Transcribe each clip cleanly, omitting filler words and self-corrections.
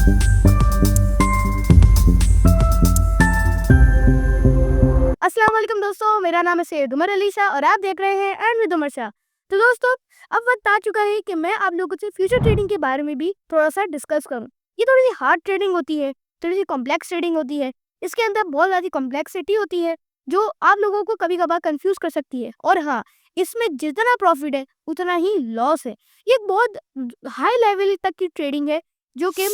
अस्सलाम वालेकुम दोस्तों, मेरा नाम है सैयद उमर अली शाह और आप देख रहे हैं अर्न विद उमर शाह। तो दोस्तों, अब वक्त आ चुका है कि मैं आप लोगों से फ्यूचर ट्रेडिंग के बारे में भी थोड़ा सा डिस्कस करूं। ये थोड़ी सी हार्ड ट्रेडिंग होती है, थोड़ी सी कॉम्प्लेक्स ट्रेडिंग होती है। इसके अंदर बहुत ज़्यादा कॉम्प्लेक्सिटी होती है जो आप लोगों को कभी कभार कंफ्यूज कर सकती है। और हाँ, इसमें जितना प्रॉफिट है उतना ही लॉस है। ये एक बहुत हाई लेवल तक की ट्रेडिंग है जो कि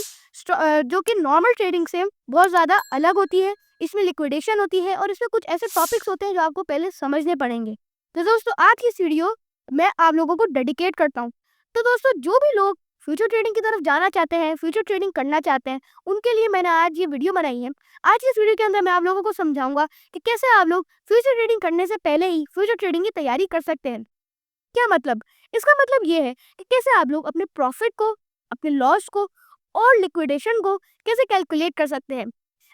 नॉर्मल ट्रेडिंग से बहुत ज़्यादा अलग होती है। इसमें लिक्विडेशन होती है और इसमें कुछ ऐसे टॉपिक्स होते हैं जो आपको पहले समझने पड़ेंगे। तो दोस्तों, आज की इस वीडियो मैं आप लोगों को डेडिकेट करता हूँ। तो दोस्तों, जो भी लोग फ्यूचर ट्रेडिंग की तरफ जाना चाहते हैं, फ्यूचर ट्रेडिंग करना चाहते हैं, उनके लिए मैंने आज ये वीडियो बनाई है। आज की इस वीडियो के अंदर मैं आप लोगों को समझाऊंगा कि कैसे आप लोग फ्यूचर ट्रेडिंग करने से पहले ही फ्यूचर ट्रेडिंग की तैयारी कर सकते हैं। क्या मतलब? इसका मतलब ये है कि कैसे आप लोग अपने प्रॉफिट को, अपने लॉस को और लिक्विडेशन को कैसे कैलकुलेट कर सकते हैं।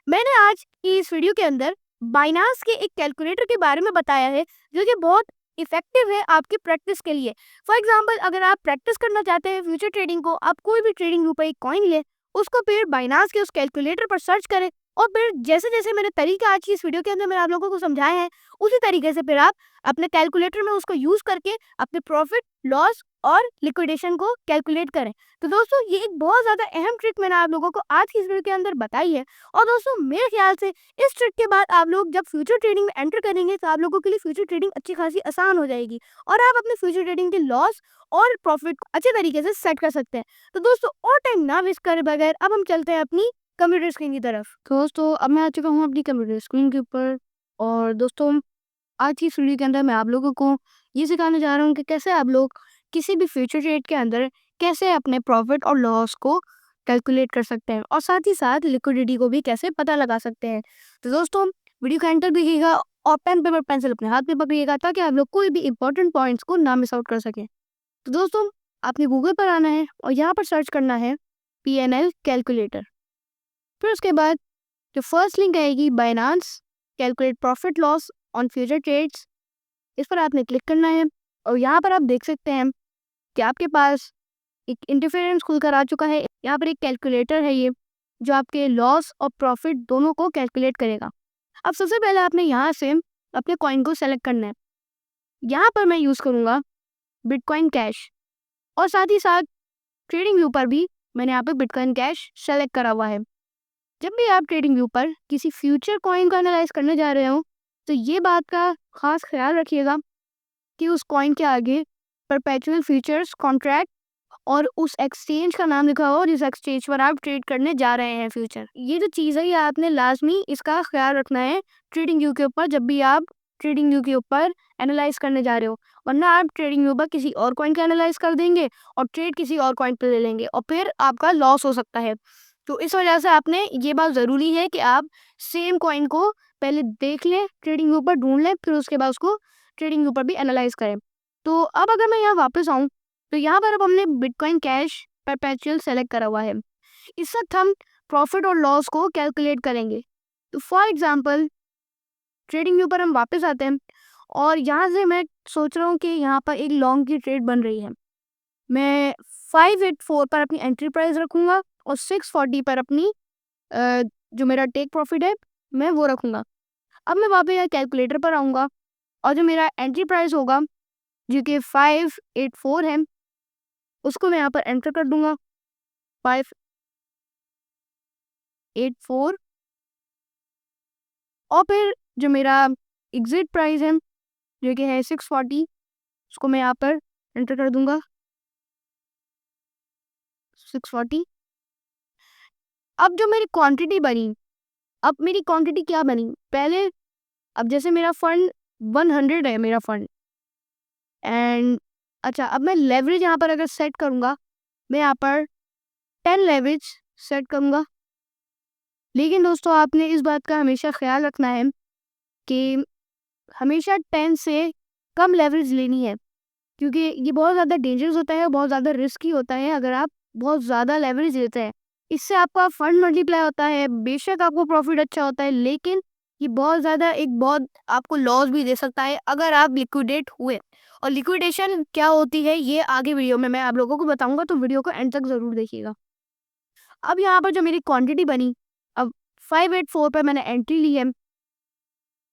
मैंने आज की इस वीडियो के अंदर बाइनांस के एक कैलकुलेटर के बारे में बताया है जो कि बहुत इफेक्टिव है आपकी प्रैक्टिस के लिए। फॉर एग्जांपल, अगर आप प्रैक्टिस करना चाहते हैं फ्यूचर ट्रेडिंग को, आप कोई भी ट्रेडिंग व्यू पर एक कॉइन ले, उसको फिर बाइनांस के उस कैलकुलेटर पर सर्च करें और फिर जैसे जैसे मैंने तरीका आज की इस वीडियो के अंदर मैंने आप लोगों को समझाया है, उसी तरीके से फिर आप अपने कैलकुलेटर में उसको यूज करके अपने प्रॉफिट, लॉस और लिक्विडेशन को कैलकुलेट करें। तो दोस्तों, ये एक बहुत ज़्यादा अहम ट्रिक मैंने आप लोगों को आज की इस वीडियो के अंदर बताई है। और दोस्तों, मेरे ख्याल से इस ट्रिक के बाद आप लोग जब फ्यूचर ट्रेडिंग में एंटर करेंगे तो आप लोगों के लिए फ्यूचर ट्रेडिंग अच्छी खासी आसान हो जाएगी और आप अपने फ्यूचर ट्रेडिंग के लॉस और प्रॉफिट को अच्छे तरीके से सेट कर सकते हैं। तो दोस्तों, और टाइम ना वेस्ट करे बगैर अब हम चलते हैं अपनी कंप्यूटर स्क्रीन की तरफ। तो दोस्तों, अब मैं आ चुका हूँ अपनी कंप्यूटर स्क्रीन के ऊपर। और दोस्तों, आज की इस वीडियो के अंदर मैं आप लोगों को ये सिखाने जा रहा हूँ कि कैसे आप लोग किसी भी फ्यूचर ट्रेड के अंदर कैसे अपने प्रॉफिट और लॉस को कैलकुलेट कर सकते हैं और साथ ही साथ लिक्विडिटी को भी कैसे पता लगा सकते हैं। तो दोस्तों, वीडियो का एंटर देखिएगा और पेन पेपर पेंसिल अपने हाथ में पकड़िएगा ताकि आप लोग कोई भी इंपॉर्टेंट पॉइंट्स को ना मिस आउट कर सकें। तो दोस्तों, आपने गूगल पर आना है और यहाँ पर सर्च करना है PNL कैलकुलेटर। फिर उसके बाद जो फर्स्ट लिंक आएगी, Binance calculate profit loss on future trades, इस पर आपने क्लिक करना है। और यहाँ पर आप देख सकते हैं कि आपके पास एक इंटरफेरेंस खुलकर आ चुका है। यहाँ पर एक कैलकुलेटर है ये जो आपके लॉस और प्रॉफिट दोनों को कैलकुलेट करेगा। अब सबसे पहले आपने यहाँ से अपने कॉइन को सेलेक्ट करना है। यहाँ पर मैं यूज़ करूँगा बिटकॉइन कैश और साथ ही साथ ट्रेडिंग व्यू पर भी मैंने यहाँ पर बिटकॉइन कैश सेलेक्ट करा हुआ है। जब भी आप ट्रेडिंग व्यू पर किसी फ्यूचर कॉइन को एनालाइज करने जा रहे हो तो ये बात का खास ख्याल रखिएगा कि उस कॉइन के आगे परपेचुअल फ्यूचर्स कॉन्ट्रैक्ट और उस एक्सचेंज का नाम लिखा हो और जिस एक्सचेंज पर आप ट्रेड करने जा रहे हैं फ्यूचर। ये जो चीज़ है ये आपने लाजमी इसका ख्याल रखना है ट्रेडिंग व्यू के ऊपर जब भी आप ट्रेडिंग व्यू के ऊपर एनालाइज करने जा रहे हो, वरना आप ट्रेडिंग व्यू पर किसी और कॉइन का एनालाइज कर देंगे और ट्रेड किसी और कॉइन पर ले लेंगे और फिर आपका लॉस हो सकता है। तो इस वजह से आपने ये बात ज़रूरी है कि आप सेम कॉइन को पहले देख लें, ट्रेडिंग व्यू पर ढूंढ लें, फिर उसके बाद उसको ट्रेडिंग व्यू पर भी एनालाइज करें। तो अब अगर मैं यहाँ वापस आऊँ तो यहाँ पर अब हमने बिटकॉइन कैश परपेचुअल सेलेक्ट करा हुआ है। इस वक्त हम प्रॉफिट और लॉस को कैलकुलेट करेंगे। तो फॉर एग्जांपल, ट्रेडिंग व्यू पर हम वापस आते हैं और यहाँ से मैं सोच रहा हूँ कि यहाँ पर एक लॉन्ग की ट्रेड बन रही है। मैं 584 पर अपनी एंट्री प्राइस रखूँगा और 640 पर अपनी जो मेरा टेक प्रॉफिट है मैं वो रखूँगा। अब मैं वापस यहाँ कैलकुलेटर पर आऊँगा और जो मेरा एंट्री प्राइस होगा जो कि 584 है उसको मैं यहाँ पर एंटर कर दूंगा 584 और फिर जो मेरा एग्जिट प्राइस है जो कि है 640 उसको मैं यहाँ पर एंटर कर दूंगा 640। अब जो मेरी क्वांटिटी बनी, अब मेरी क्वांटिटी क्या बनी पहले, अब जैसे मेरा फंड 100 है मेरा फंड एंड अच्छा, अब मैं लेवरेज यहाँ पर अगर सेट करूँगा, मैं यहाँ पर 10 लेवरेज सेट करूँगा। लेकिन दोस्तों, आपने इस बात का हमेशा ख्याल रखना है कि हमेशा 10 से कम लेवरेज लेनी है क्योंकि ये बहुत ज़्यादा डेंजरस होता है, बहुत ज़्यादा रिस्की होता है अगर आप बहुत ज़्यादा लेवरेज लेते हैं। इससे आपका फंड मल्टीप्लाई होता है, बेशक आपको प्रॉफिट अच्छा होता है, लेकिन ये बहुत ज़्यादा एक बहुत आपको लॉस भी दे सकता है अगर आप लिक्विडेट हुए। और लिक्विडेशन क्या होती है ये आगे वीडियो में मैं आप लोगों को बताऊंगा, तो वीडियो को एंड तक ज़रूर देखिएगा। अब यहाँ पर जो मेरी क्वांटिटी बनी, अब 584 पर मैंने एंट्री ली है,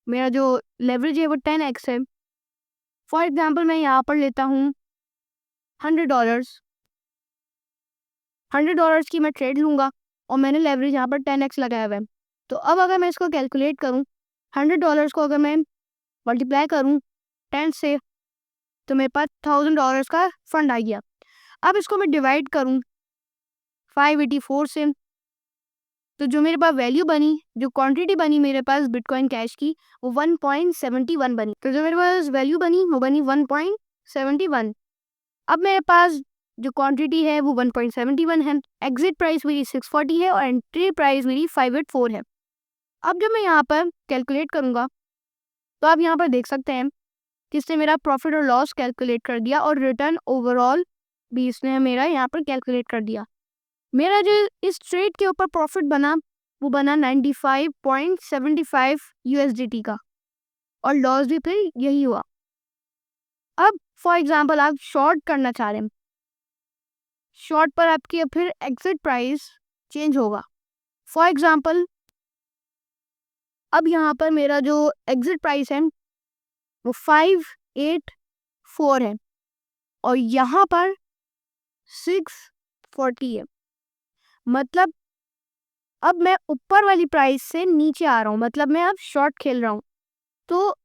मेरा जो लेवरेज है वो 10x है। फॉर एग्जांपल मैं यहाँ पर लेता हूँ $100, $100 की मैं ट्रेड लूँगा और मैंने लेवरेज यहाँ पर 10x लगाया हुआ है। तो अब अगर मैं इसको कैलकुलेट करूँ, $100 को अगर मैं मल्टीप्लाई करूँ 10 से, तो मेरे पास $1000 का फंड आ गया। अब इसको मैं डिवाइड करूँ 584 से, तो जो मेरे पास वैल्यू बनी, जो क्वांटिटी बनी मेरे पास बिटकॉइन कैश की, वो 1.71 बनी। तो जो मेरे पास वैल्यू बनी वो बनी 1.71। अब मेरे पास जो क्वांटिटी है वो 1.71 है, एग्जिट प्राइस मेरी 640 है और एंट्री प्राइस मेरी 584 है। अब जब मैं यहाँ पर कैलकुलेट करूँगा तो आप यहाँ पर देख सकते हैं कि इसने मेरा प्रॉफिट और लॉस कैलकुलेट कर दिया और रिटर्न ओवरऑल भी इसने मेरा यहाँ पर कैलकुलेट कर दिया। मेरा जो इस ट्रेड के ऊपर प्रॉफिट बना वो बना 95.75 USDT का, और लॉस भी फिर यही हुआ। अब फॉर एग्जांपल आप शॉर्ट करना चाह रहे हैं, शॉर्ट पर आपकी फिर एग्जिट प्राइस चेंज होगा। फॉर एग्जांपल अब यहाँ पर मेरा जो एग्जिट प्राइस है वो 584 है और यहाँ पर 640 है। मतलब अब मैं ऊपर वाली प्राइस से नीचे आ रहा हूँ, मतलब मैं अब शॉर्ट खेल रहा हूँ। तो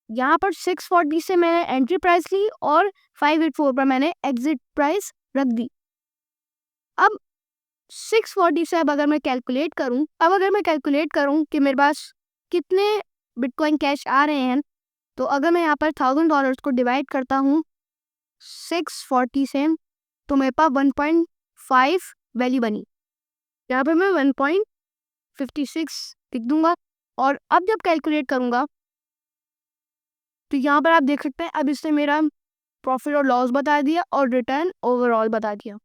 यहाँ पर 640 से मैंने एंट्री प्राइस ली और 584 पर मैंने एग्जिट प्राइस रख दी। अब 640 से अब अगर मैं कैलकुलेट करूँ कि मेरे पास कितने बिटकॉइन कैश आ रहे हैं, तो अगर मैं यहाँ पर $1000 को डिवाइड करता हूँ 640 से, तो मेरे पास 1.5 वैल्यू बनी। यहाँ पर मैं 1.56 लिख दूंगा और अब जब कैलकुलेट करूँगा तो यहाँ पर आप देख सकते हैं अब इसने मेरा प्रॉफिट और लॉस बता दिया और रिटर्न ओवरऑल बता दिया।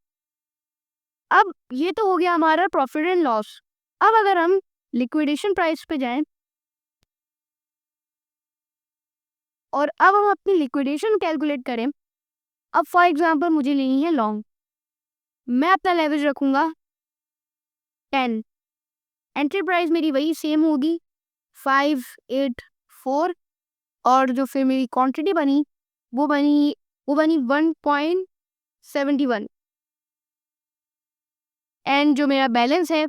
अब ये तो हो गया हमारा प्रॉफिट एंड लॉस। अब अगर हम लिक्विडेशन प्राइस पे जाएं और अब हम अपनी लिक्विडेशन कैलकुलेट करें, अब फॉर एग्जांपल मुझे लेनी है लॉन्ग, मैं अपना लेवरेज रखूंगा 10, एंट्री प्राइस मेरी वही सेम होगी 584 और जो फिर मेरी क्वांटिटी बनी वो बनी 1.71 एंड जो मेरा बैलेंस है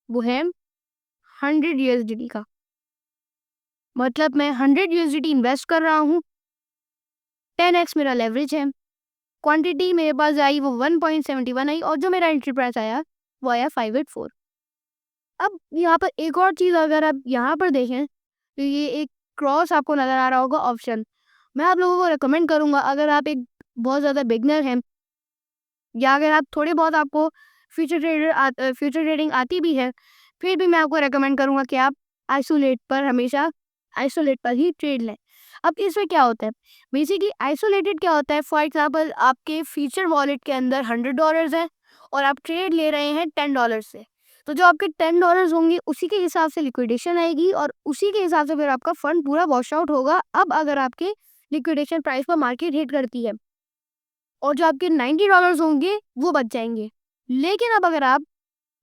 वो है 100 USDT का। मतलब मैं 100 USDT इन्वेस्ट कर रहा हूँ, 10x मेरा लेवरेज है, क्वांटिटी मेरे पास आई वो 1.71 आई और जो मेरा एंट्री प्राइस आया वो आया 584। अब यहाँ पर एक और चीज़ अगर आप यहाँ पर देखें तो ये एक क्रॉस आपको नज़र आ रहा होगा ऑप्शन। मैं आप लोगों को रेकमेंड करूँगा, अगर आप एक बहुत ज़्यादा बिगनर हैं या अगर आप थोड़े बहुत आपको फ्यूचर ट्रेडिंग आती भी है, फिर भी मैं आपको रेकमेंड करूँगा कि आप हमेशा आइसोलेट पर ही ट्रेड लें। अब इसमें क्या होता है, बेसिकली आइसोलेटेड क्या होता है, फॉर एग्जांपल आपके फ्यूचर वॉलेट के अंदर $100 है और आप ट्रेड ले रहे हैं $10 से, तो जो आपके $10 होंगे उसी के हिसाब से लिक्विडेशन आएगी और उसी के हिसाब से फिर आपका फंड पूरा वॉश आउट होगा। अब अगर आपके लिक्विडेशन प्राइस पर मार्केट हिट करती है और जो आपके $90 होंगे वो बच जाएंगे। लेकिन अब अगर आप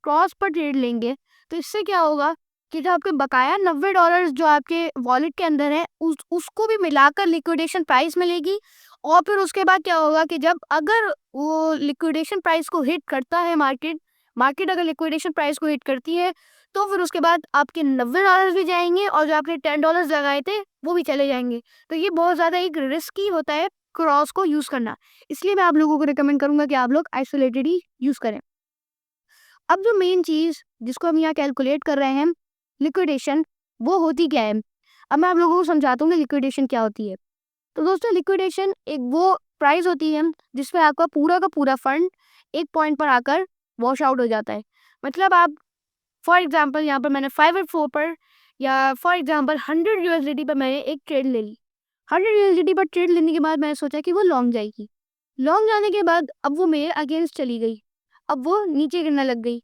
क्रॉस पर ट्रेड लेंगे तो इससे क्या होगा कि जो आपके बकाया $90 जो आपके वॉलेट के अंदर है उसको भी मिलाकर लिक्विडेशन प्राइस मिलेगी। और फिर उसके बाद क्या होगा कि जब अगर वो लिक्विडेशन प्राइस को हिट करता है मार्केट अगर लिक्विडेशन प्राइस को हिट करती है तो फिर उसके बाद आपके $90 भी जाएंगे और जो आपने $10 लगाए थे वो भी चले जाएंगे। तो ये बहुत ज़्यादा एक रिस्की होता है क्रॉस को यूज़ करना, इसलिए मैं आप लोगों को रिकमेंड करूँगा कि आप लोग आइसोलेटेड ही यूज़ करें। अब जो मेन चीज़ जिसको हम यहाँ कैलकुलेट कर रहे हैं लिक्विडेशन, वो होती क्या है, अब मैं आप लोगों को समझाता हूँ कि लिक्विडेशन क्या होती है। तो दोस्तों लिक्विडेशन एक वो प्राइस होती है जिसमें आपका पूरा का पूरा फंड एक पॉइंट पर आकर वॉश आउट हो जाता है। मतलब आप फॉर एग्जांपल यहाँ पर मैंने 584 पर या फॉर एग्जांपल 100 USDT पर मैंने एक ट्रेड ले ली। 100 USDT पर ट्रेड लेने के बाद मैंने सोचा कि वो लॉन्ग जाएगी, लॉन्ग जाने के बाद अब वो मेरे अगेंस्ट चली गई, अब वो नीचे गिरने लग गई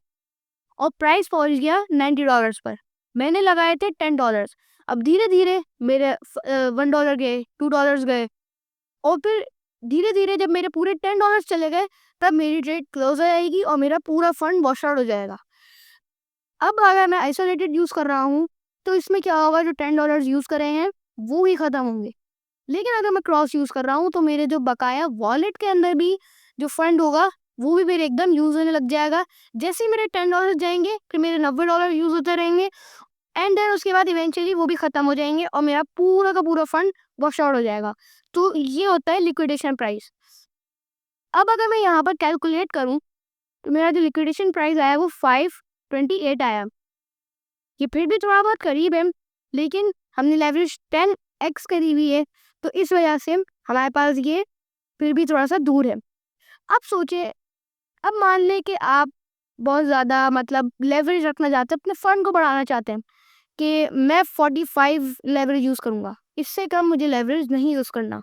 और प्राइस पहुंच गया $90 पर। मैंने लगाए थे $10, अब धीरे धीरे मेरे $1 गए, $2 गए और फिर धीरे धीरे जब मेरे पूरे $10 चले गए तब मेरी ट्रेड क्लोज हो जाएगी और मेरा पूरा फंड वॉश आउट हो जाएगा। अब अगर मैं आइसोलेटेड यूज़ कर रहा हूँ तो इसमें क्या होगा, जो $10 यूज़ करे हैं वो ही ख़त्म होंगे। लेकिन अगर मैं क्रॉस यूज़ कर रहा हूँ तो मेरे जो बकाया वॉलेट के अंदर भी जो फंड होगा वो भी मेरे एकदम यूज़ होने लग जाएगा। जैसे ही मेरे $10 जाएंगे फिर मेरे $90 यूज़ होते रहेंगे एंड देन उसके बाद इवेंचुअली वो भी ख़त्म हो जाएंगे और मेरा पूरा का पूरा फंड वॉश आउट हो जाएगा। तो ये होता है लिक्विडेशन प्राइस। अब अगर मैं यहाँ पर कैलकुलेट करूँ तो मेरा जो लिक्विडेशन प्राइस आया वो 528 आया। ये फिर भी थोड़ा बहुत करीब है, लेकिन हमने लेवरेज 10x करी हुई है तो इस वजह से हमारे पास ये फिर भी थोड़ा सा दूर है। अब सोचे, अब मान लें कि आप बहुत ज़्यादा मतलब लेवरेज रखना चाहते हैं, अपने फंड को बढ़ाना चाहते हैं कि मैं 45 लेवरेज यूज़ करूँगा, इससे कम मुझे लेवरेज नहीं यूज़ करना।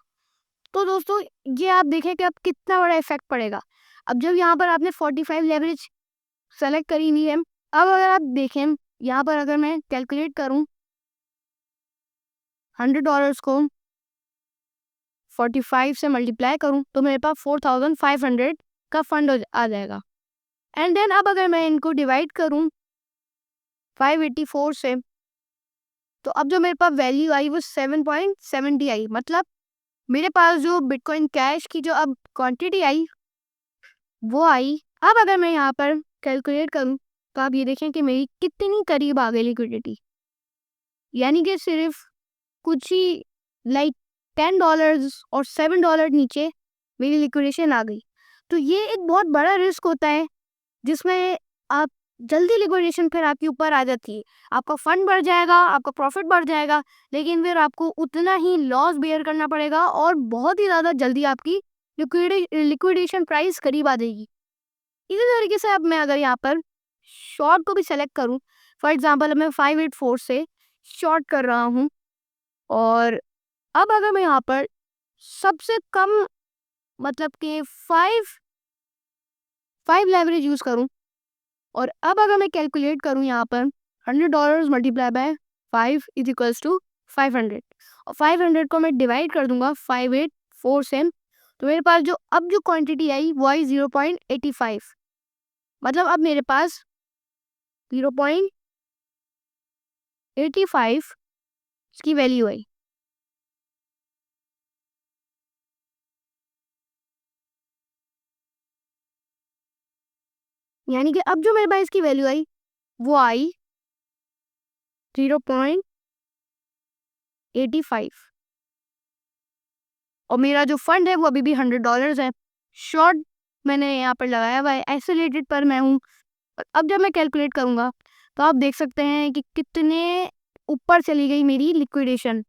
तो दोस्तों ये आप देखें कि अब कितना बड़ा इफेक्ट पड़ेगा। अब जब यहाँ पर आपने 45 लेवरेज सेलेक्ट करी हुई है, अब अगर आप देखें यहाँ पर अगर मैं कैलकुलेट करूँ $100 को 45 से मल्टीप्लाई करूँ तो मेरे पास 4500 का फंड आ जाएगा। एंड देन अब अगर मैं इनको डिवाइड करूँ 584 से तो अब जो मेरे पास वैल्यू आई वो 7.70 आई। मतलब मेरे पास जो बिटकॉइन कैश की जो अब क्वांटिटी आई वो आई। अब अगर मैं यहाँ पर कैलकुलेट करूँ तो आप ये देखें कि मेरी कितनी करीब आ गई लिक्विडिटी, यानी कि सिर्फ कुछ ही लाइक $10 और $7 नीचे मेरी लिक्विडेशन आ गई। तो ये एक बहुत बड़ा रिस्क होता है जिसमें आप जल्दी लिक्विडेशन फिर आपके ऊपर आ जाती है। आपका फंड बढ़ जाएगा, आपका प्रॉफिट बढ़ जाएगा, लेकिन फिर आपको उतना ही लॉस बेयर करना पड़ेगा और बहुत ही ज़्यादा जल्दी आपकी लिक्विडेशन प्राइस करीब आ जाएगी। इसी तरीके से अब मैं अगर यहाँ पर शॉर्ट को भी सेलेक्ट करूँ, फॉर एग्जांपल मैं 584 से शॉर्ट कर रहा हूँ और अब अगर मैं यहाँ पर सबसे कम मतलब कि 5 लेवरेज यूज़ करूँ और अब अगर मैं कैलकुलेट करूँ यहाँ पर $100 multiply by 5 is equals to 500 और 500 को मैं डिवाइड कर दूंगा 584 से, तो मेरे पास जो अब जो क्वांटिटी आई वो आई 0.85। मतलब अब मेरे पास 0.85 की वैल्यू आई। यानी कि अब जो मेरे पास इसकी वैल्यू आई वो आई 0.85 और मेरा जो फंड है वो अभी भी $100 है। शॉर्ट मैंने यहाँ पर लगाया हुआ है, आइसोलेटेड पर मैं हूँ। अब जब मैं कैलकुलेट करूँगा तो आप देख सकते हैं कि कितने ऊपर चली गई मेरी लिक्विडेशन,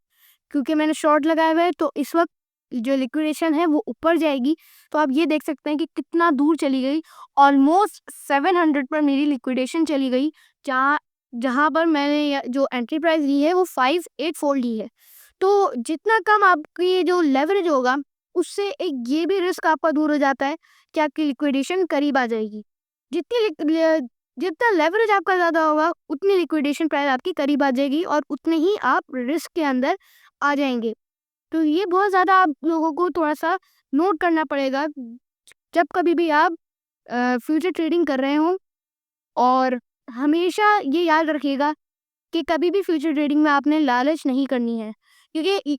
क्योंकि मैंने शॉर्ट लगाया हुआ है तो इस वक्त जो लिक्विडेशन है वो ऊपर जाएगी। तो आप ये देख सकते हैं कि कितना दूर चली गई, ऑलमोस्ट 700 पर मेरी लिक्विडेशन चली गई, जहाँ जहाँ पर मैंने जो एंट्री प्राइस ली है वो 584 ली है। तो जितना कम आपकी जो लेवरेज होगा उससे एक ये भी रिस्क आपका दूर हो जाता है कि आपकी लिक्विडेशन करीब आ जाएगी। जितना लेवरेज आपका ज़्यादा होगा उतनी लिक्विडेशन प्राइस आपकी करीब आ जाएगी और उतने ही आप रिस्क के अंदर आ जाएंगे। तो ये बहुत ज़्यादा आप लोगों को थोड़ा सा नोट करना पड़ेगा जब कभी भी आप फ्यूचर ट्रेडिंग कर रहे हो। और हमेशा ये याद रखिएगा कि कभी भी फ्यूचर ट्रेडिंग में आपने लालच नहीं करनी है, क्योंकि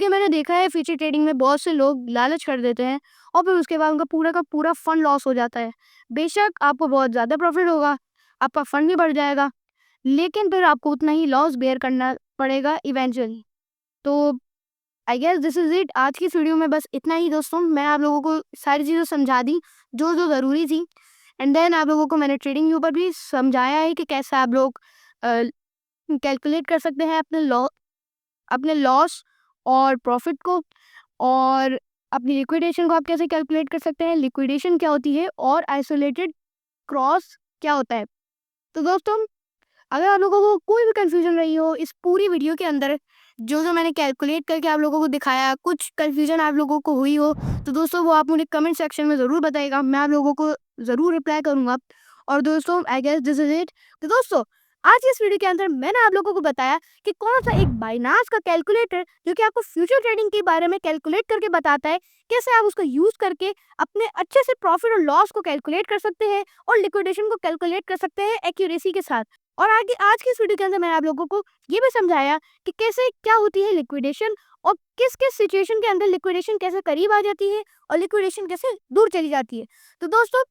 मैंने देखा है फ्यूचर ट्रेडिंग में बहुत से लोग लालच कर देते हैं और फिर उसके बाद उनका पूरा का पूरा फंड लॉस हो जाता है। बेशक आपको बहुत ज़्यादा प्रॉफिट होगा, आपका फंड भी बढ़ जाएगा, लेकिन फिर आपको उतना ही लॉस बेयर करना पड़ेगा इवेंचुअली। तो I guess this is it. आज की इस वीडियो में बस इतना ही दोस्तों। मैं आप लोगों को सारी चीज़ें समझा दी जो जो ज़रूरी थी एंड देन आप लोगों को मैंने ट्रेडिंग के ऊपर भी समझाया है कि कैसे आप लोग कैलकुलेट कर सकते हैं अपने लॉस और प्रॉफिट को, और अपनी लिक्विडेशन को आप कैसे कैलकुलेट कर सकते हैं, लिक्विडेशन क्या होती है और आइसोलेटेड क्रॉस क्या होता है। तो दोस्तों अगर आप लोगों को कोई भी कंफ्यूजन रही हो इस पूरी वीडियो के अंदर, जो जो मैंने कैलकुलेट करके आप लोगों को दिखाया, कुछ कंफ्यूजन आप लोगों को हुई हो तो दोस्तों वो आप मुझे कमेंट सेक्शन में ज़रूर बताइएगा, मैं आप लोगों को ज़रूर रिप्लाई करूँगा। और दोस्तों I guess this is it. तो दोस्तों आज के इस वीडियो के अंदर मैंने आप लोगों को बताया कि कौन सा एक बाइनांस का कैलकुलेटर जो कि आपको फ्यूचर ट्रेडिंग के बारे में कैलकुलेट करके बताता है, कैसे आप उसका यूज करके अपने अच्छे से प्रॉफिट और लॉस को कैलकुलेट कर सकते हैं और लिक्विडेशन को कैलकुलेट कर सकते हैं एक्यूरेसी के साथ। और आगे आज की इस वीडियो के अंदर मैंने आप लोगों को ये भी समझाया कि कैसे क्या होती है लिक्विडेशन और किस किस सिचुएशन के अंदर लिक्विडेशन कैसे करीब आ जाती है और लिक्विडेशन कैसे दूर चली जाती है। तो दोस्तों,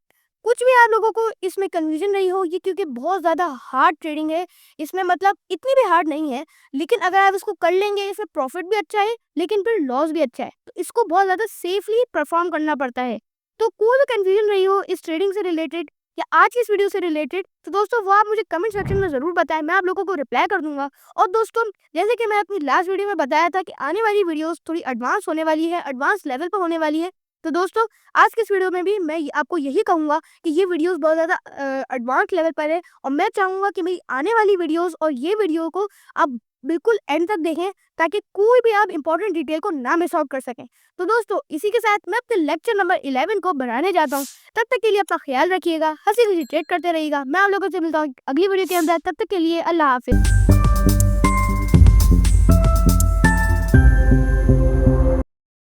कुछ भी आप लोगों को इसमें कंफ्यूजन नहीं हो, ये क्योंकि बहुत ज़्यादा हार्ड ट्रेडिंग है। इसमें मतलब इतनी भी हार्ड नहीं है, लेकिन अगर आप इसको कर लेंगे इसमें प्रॉफिट भी अच्छा है लेकिन फिर लॉस भी अच्छा है, तो इसको बहुत ज़्यादा सेफली परफॉर्म करना पड़ता है। तो कोई भी कंफ्यूजन नहीं हो इस ट्रेडिंग से रिलेटेड या आज की इस वीडियो से रिलेटेड, तो दोस्तों वो आप मुझे कमेंट सेक्शन में ज़रूर बताएं, मैं आप लोगों को रिप्लाई कर दूंगा। और दोस्तों, जैसे कि मैं अपनी लास्ट वीडियो में बताया था कि आने वाली वीडियोस थोड़ी एडवांस होने वाली है, एडवांस लेवल पर होने वाली है। तो दोस्तों, आज के इस वीडियो में भी मैं आपको यही कहूँगा कि ये वीडियोस बहुत ज़्यादा एडवांस लेवल पर है और मैं चाहूँगा कि मेरी आने वाली वीडियोस और ये वीडियो को आप बिल्कुल एंड तक देखें, ताकि कोई भी आप इंपॉर्टेंट डिटेल को ना मिस आउट कर सकें। तो दोस्तों, इसी के साथ मैं अपने लेक्चर नंबर 11 को बढ़ाने जाता हूँ। तब तक के लिए अपना ख्याल रखिएगा, हंसी खुशी ट्रेड करते रहिएगा। मैं आप लोगों से मिलता हूँ अगली वीडियो के अंदर, तब तक के लिए अल्लाह हाफिज़।